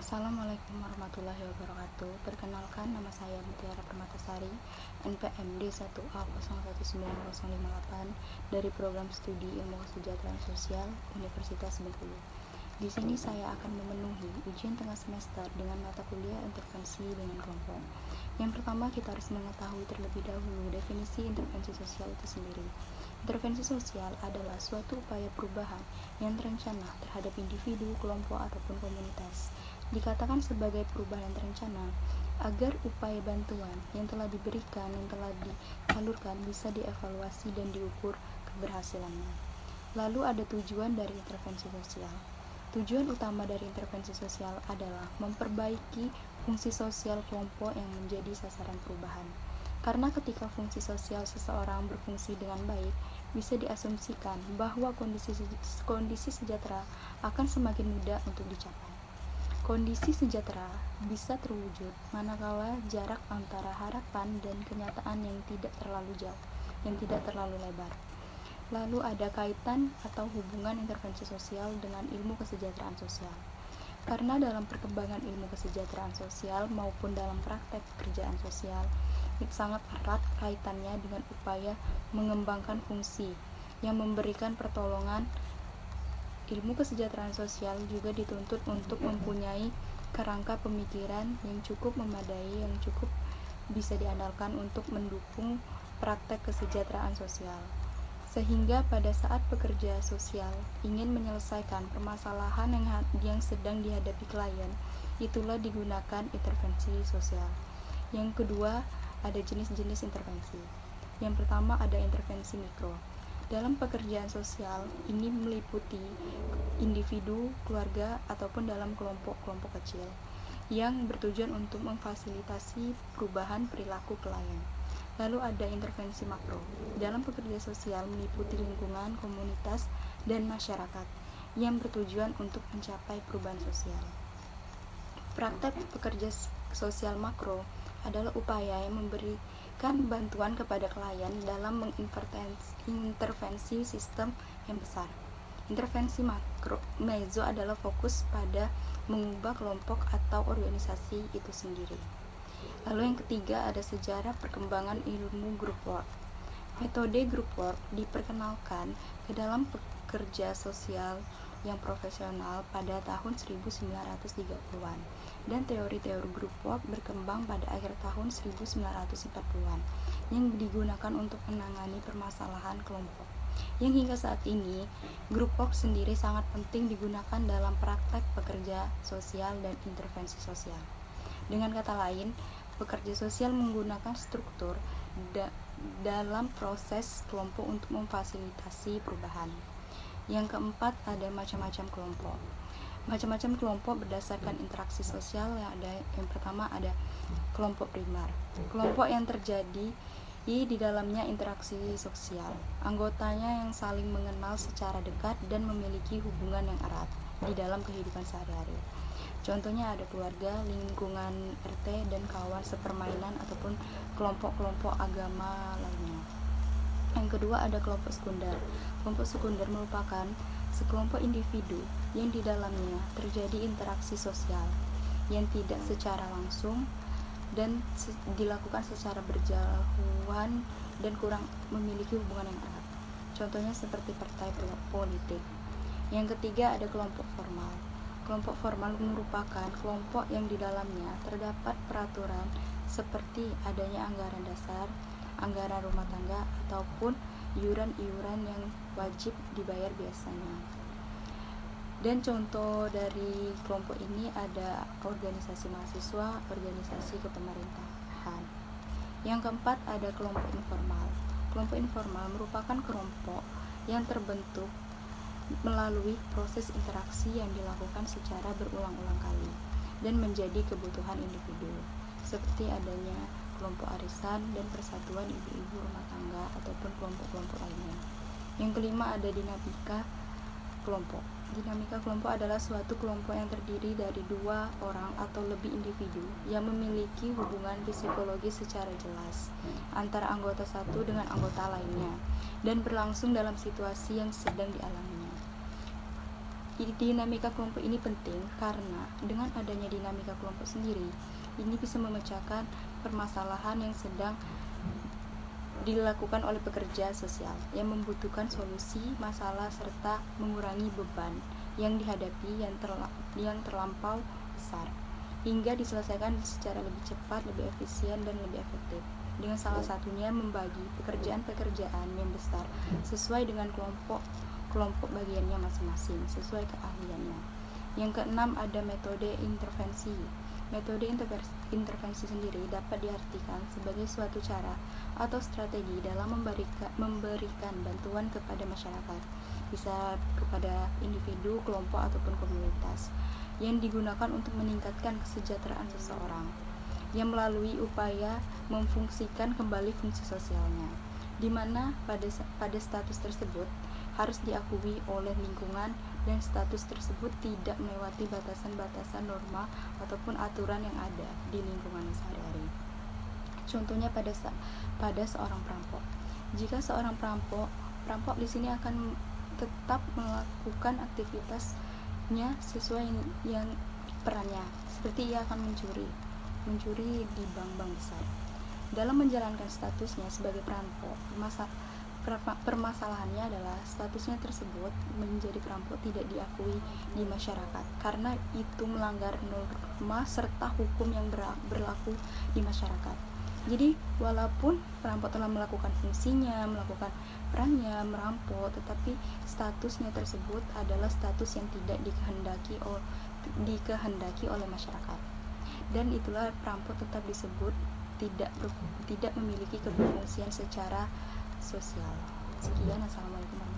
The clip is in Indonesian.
Assalamualaikum warahmatullahi wabarakatuh. Perkenalkan, nama saya Mutiara Permatasari, NPM D1A019058 dari Program Studi Ilmu Kesejahteraan Sosial Universitas Bengkulu. Di sini saya akan memenuhi ujian tengah semester dengan mata kuliah intervensi dengan kelompok. Yang pertama, kita harus mengetahui terlebih dahulu definisi intervensi sosial itu sendiri. Intervensi sosial adalah suatu upaya perubahan yang terencana terhadap individu, kelompok, ataupun komunitas. Dikatakan sebagai perubahan yang terencana agar upaya bantuan yang telah diberikan, yang telah disalurkan bisa dievaluasi dan diukur keberhasilannya. Lalu ada tujuan dari intervensi sosial. Tujuan utama dari intervensi sosial adalah memperbaiki fungsi sosial kelompok yang menjadi sasaran perubahan. Karena ketika fungsi sosial seseorang berfungsi dengan baik, bisa diasumsikan bahwa kondisi sejahtera akan semakin mudah untuk dicapai. Kondisi sejahtera bisa terwujud manakala jarak antara harapan dan kenyataan yang tidak terlalu jauh, yang tidak terlalu lebar. Lalu ada kaitan atau hubungan intervensi sosial dengan ilmu kesejahteraan sosial. Karena dalam perkembangan ilmu kesejahteraan sosial maupun dalam praktek pekerjaan sosial, sangat erat kaitannya dengan upaya mengembangkan fungsi yang memberikan pertolongan. Ilmu kesejahteraan sosial juga dituntut untuk mempunyai kerangka pemikiran yang cukup memadai, yang cukup bisa diandalkan untuk mendukung praktek kesejahteraan sosial. Sehingga pada saat pekerja sosial ingin menyelesaikan permasalahan yang sedang dihadapi klien, itulah digunakan intervensi sosial. Yang kedua, ada jenis-jenis intervensi. Yang pertama ada intervensi mikro. Dalam pekerjaan sosial, ini meliputi individu, keluarga, ataupun dalam kelompok-kelompok kecil yang bertujuan untuk memfasilitasi perubahan perilaku klien. Lalu ada intervensi makro. Dalam pekerja sosial meliputi lingkungan, komunitas, dan masyarakat yang bertujuan untuk mencapai perubahan sosial. Praktek pekerja sosial makro adalah upaya yang memberikan bantuan kepada klien dalam mengintervensi sistem yang besar. Intervensi mezo adalah fokus pada mengubah kelompok atau organisasi itu sendiri. Lalu yang ketiga ada sejarah perkembangan ilmu group work. Metode group work diperkenalkan ke dalam pekerja sosial yang profesional pada tahun 1930-an dan teori-teori group work berkembang pada akhir tahun 1940-an yang digunakan untuk menangani permasalahan kelompok. Yang hingga saat ini, group work sendiri sangat penting digunakan dalam praktek pekerja sosial dan intervensi sosial. Dengan kata lain, pekerja sosial menggunakan struktur dalam proses kelompok untuk memfasilitasi perubahan. Yang keempat ada macam-macam kelompok. Macam-macam kelompok berdasarkan interaksi sosial yang pertama ada kelompok primer. Kelompok yang terjadi di dalamnya interaksi sosial. Anggotanya yang saling mengenal secara dekat dan memiliki hubungan yang erat di dalam kehidupan sehari-hari. Contohnya ada keluarga, lingkungan RT, dan kawan sepermainan ataupun kelompok-kelompok agama lainnya. Yang kedua ada kelompok sekunder. Kelompok sekunder merupakan sekelompok individu yang di dalamnya terjadi interaksi sosial yang tidak secara langsung dan dilakukan secara berjauhan dan kurang memiliki hubungan yang erat. Contohnya seperti partai politik. Yang ketiga ada kelompok formal. Kelompok formal merupakan kelompok yang di dalamnya terdapat peraturan seperti adanya anggaran dasar, anggaran rumah tangga, ataupun iuran-iuran yang wajib dibayar biasanya. Dan contoh dari kelompok ini ada organisasi mahasiswa, organisasi kepemerintahan. Yang keempat ada kelompok informal. Kelompok informal merupakan kelompok yang terbentuk melalui proses interaksi yang dilakukan secara berulang-ulang kali dan menjadi kebutuhan individu, seperti adanya kelompok arisan dan persatuan ibu-ibu rumah tangga ataupun kelompok-kelompok lainnya. Yang kelima ada dinamika kelompok. Dinamika kelompok adalah suatu kelompok yang terdiri dari dua orang atau lebih individu yang memiliki hubungan psikologis secara jelas antara anggota satu dengan anggota lainnya dan berlangsung dalam situasi yang sedang dialaminya. Dinamika kelompok ini penting karena dengan adanya dinamika kelompok sendiri, ini bisa memecahkan permasalahan yang sedang dilakukan oleh pekerja sosial yang membutuhkan solusi masalah serta mengurangi beban yang dihadapi yang terlampau besar, hingga diselesaikan secara lebih cepat, lebih efisien, dan lebih efektif. Dengan salah satunya membagi pekerjaan-pekerjaan yang besar sesuai dengan kelompok bagiannya masing-masing, sesuai keahliannya. Yang keenam, ada metode intervensi. Metode intervensi sendiri dapat diartikan sebagai suatu cara atau strategi dalam memberikan bantuan kepada masyarakat, bisa kepada individu, kelompok, ataupun komunitas, yang digunakan untuk meningkatkan kesejahteraan seseorang, yang melalui upaya memfungsikan kembali fungsi sosialnya, di mana pada status tersebut harus diakui oleh lingkungan dan status tersebut tidak melewati batasan-batasan norma ataupun aturan yang ada di lingkungan sehari-hari. Contohnya pada seorang perampok. Jika seorang perampok di sini akan tetap melakukan aktivitasnya sesuai yang perannya, seperti ia akan mencuri di bank-bank besar. Dalam menjalankan statusnya sebagai perampok, permasalahannya adalah statusnya tersebut menjadi perampok tidak diakui di masyarakat karena itu melanggar norma serta hukum yang berlaku di masyarakat. Jadi walaupun perampok telah melakukan fungsinya, melakukan perannya merampok, tetapi statusnya tersebut adalah status yang tidak dikehendaki oleh masyarakat, dan itulah perampok tetap disebut tidak memiliki keberfungsian secara sosial. Sekian, assalamualaikum warahmatullahi wabarakatuh.